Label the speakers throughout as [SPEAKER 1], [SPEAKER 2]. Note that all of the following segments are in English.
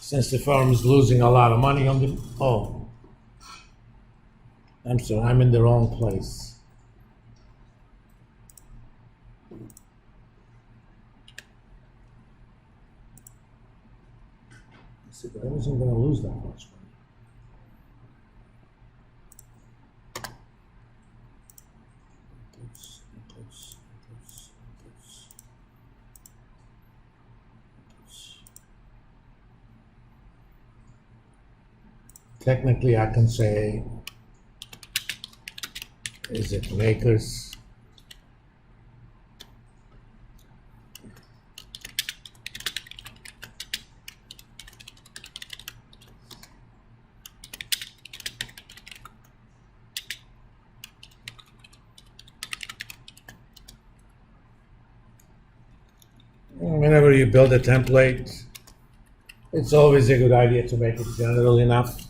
[SPEAKER 1] since the firm is losing a lot of money on the, oh, I'm sorry, I'm in the wrong place. I wasn't going to lose that much money. Technically, I can say, is it makers? Whenever you build a template, it's always a good idea to make it general enough.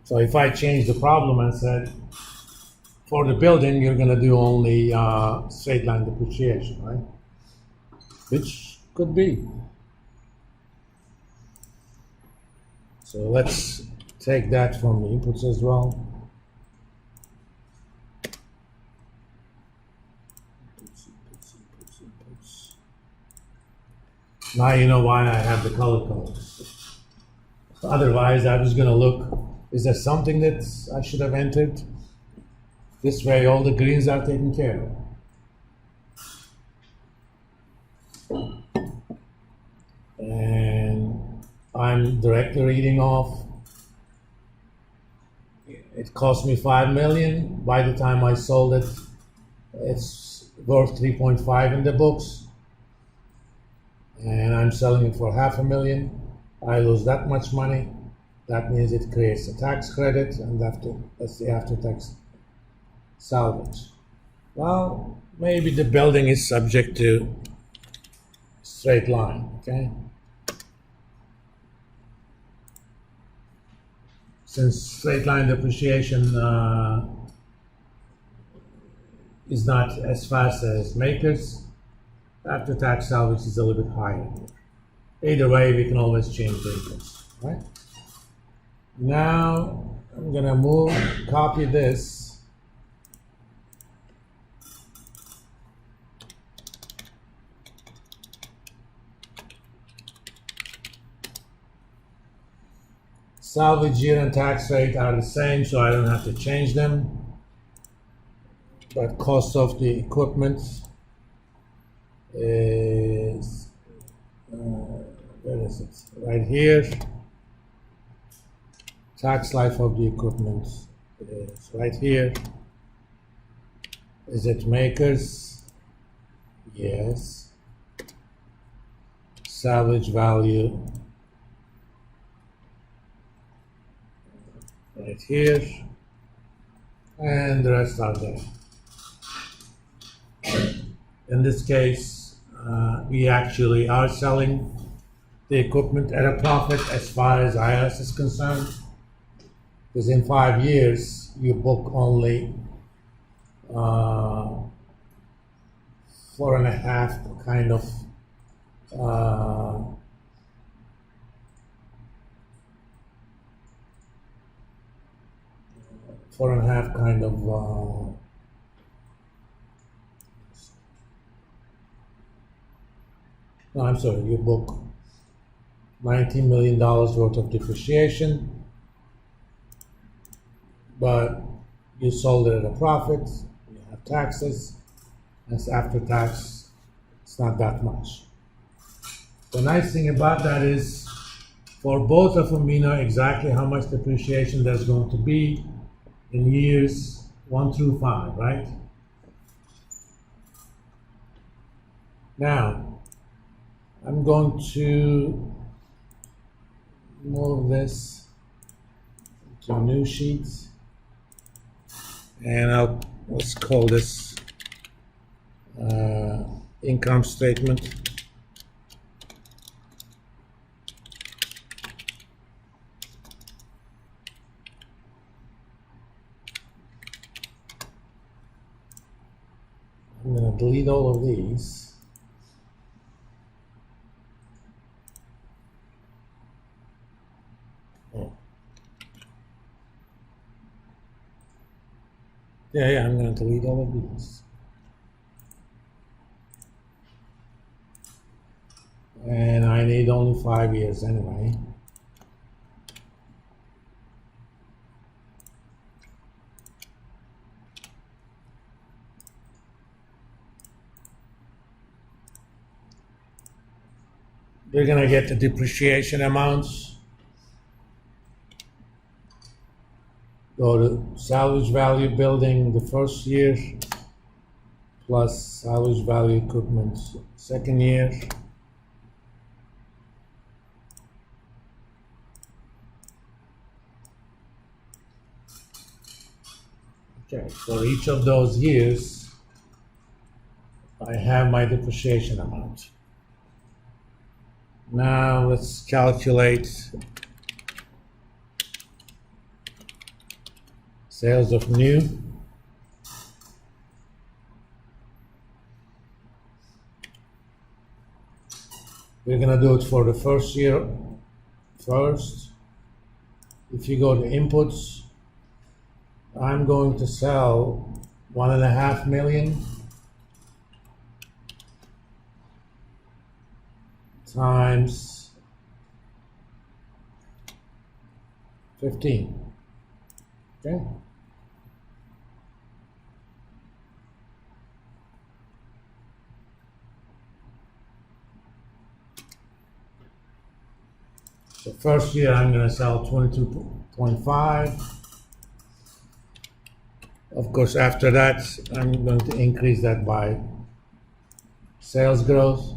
[SPEAKER 1] So if I change the problem and said, for the building, you're going to do only straight line depreciation, right? Which could be. So let's take that from the inputs as well. Now you know why I have the color codes. Otherwise, I was going to look, is there something that I should have entered? This way, all the greens are taken care of. And I'm directly reading off. It cost me $5 million. By the time I sold it, it's worth 3.5 in the books. And I'm selling it for $500,000. I lose that much money. That means it creates a tax credit, and that's the after-tax salvage. Well, maybe the building is subject to straight line, okay? Since straight line depreciation is not as fast as makers, after-tax salvage is a little bit higher. Either way, we can always change the inputs, right? Now, I'm gonna copy this. Salvage year and tax rate are the same, so I don't have to change them. But cost of the equipment is, where is it? Right here. Tax life of the equipment is right here. Is it makers? Yes. Salvage value right here. And the rest are there. In this case, we actually are selling the equipment at a profit as far as IRS is concerned. Because in 5 years, you book only 4.5 kind of no, I'm sorry, you book $19 million worth of depreciation, but you sold it at a profit, you have taxes, that's after tax, it's not that much. The nice thing about that is, for both of them, we know exactly how much depreciation there's going to be in years 1 through 5, right? Now, I'm going to move this to a new sheet, and let's call this income statement. I'm going to delete all of these. Oh. Yeah, I'm going to delete all of these. And I need only 5 years anyway. We're going to get the depreciation amounts. Go to salvage value building the first year plus salvage value equipment second year. Okay, for each of those years, I have my depreciation amount. Now let's calculate sales of new. We're gonna do it for the first year first. If you go to inputs, I'm going to sell 1.5 million times 15. Okay. So first year I'm going to sell 22.5. Of course, after that I'm going to increase that by sales growth.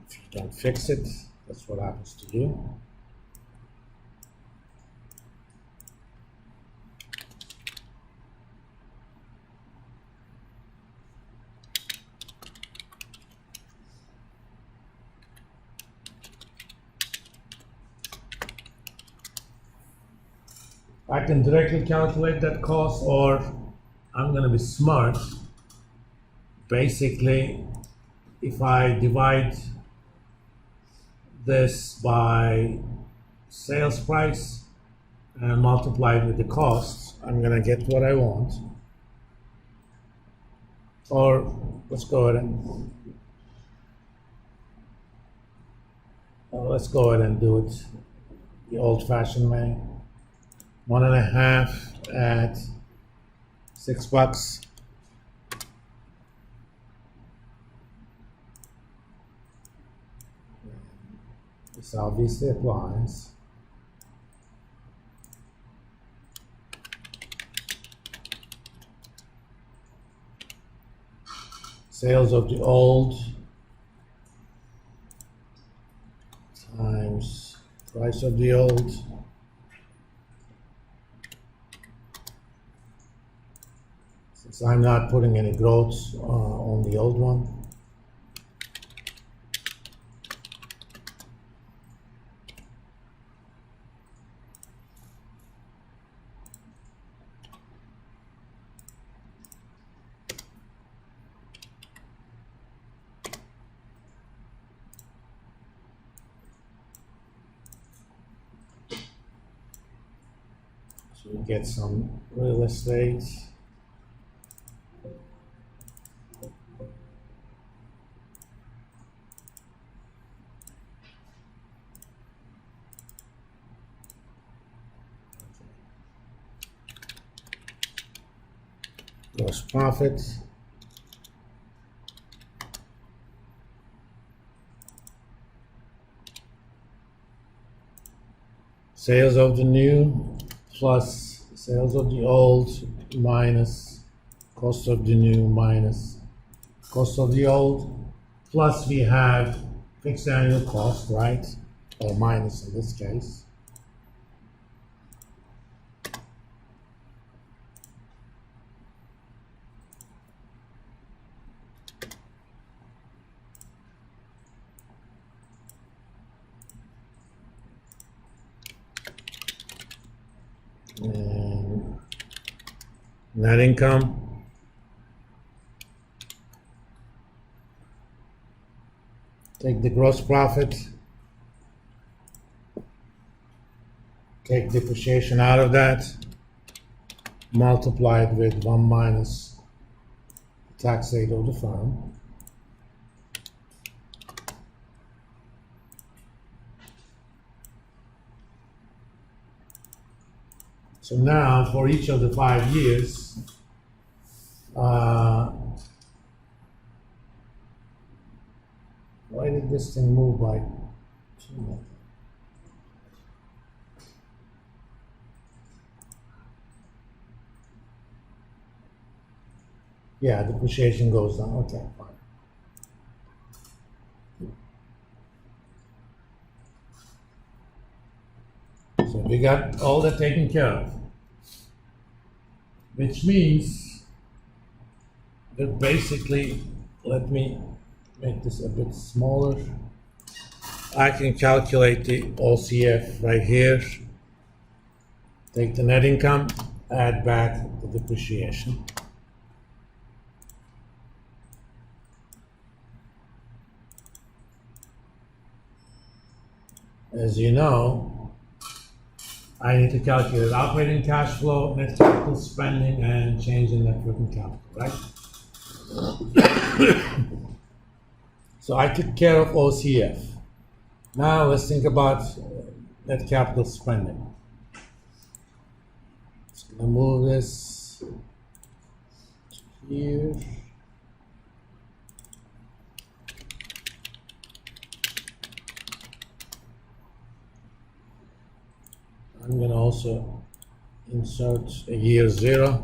[SPEAKER 1] If you don't fix it, that's what happens to you. I can directly calculate that cost, or I'm going to be smart. Basically, if I divide this by sales price and multiply it with the costs, I'm going to get what I want. Or let's go ahead and do it the old-fashioned way. 1.5 at $6. This obviously applies. Sales of the old times price of the old. Since I'm not putting any growth on the old one. So we get some real estate. Gross profit. Sales of the new plus sales of the old minus cost of the new minus cost of the old, plus we have fixed annual cost, right? Or minus in this case. And net income. take the gross profit, take depreciation out of that, multiply it with 1 minus the tax rate of the firm. So now for each of the 5 years, why did this thing move by 2? Yeah, depreciation goes down. Okay, fine. So we got all that taken care of, which means that basically, let me make this a bit smaller. I can calculate the OCF right here, take the net income, add back the depreciation. As you know, I need to calculate operating cash flow, net capital spending, and change in net working capital, right? So I took care of OCF. Now let's think about net capital spending. Just gonna move this to here. I'm going to also insert a year 0.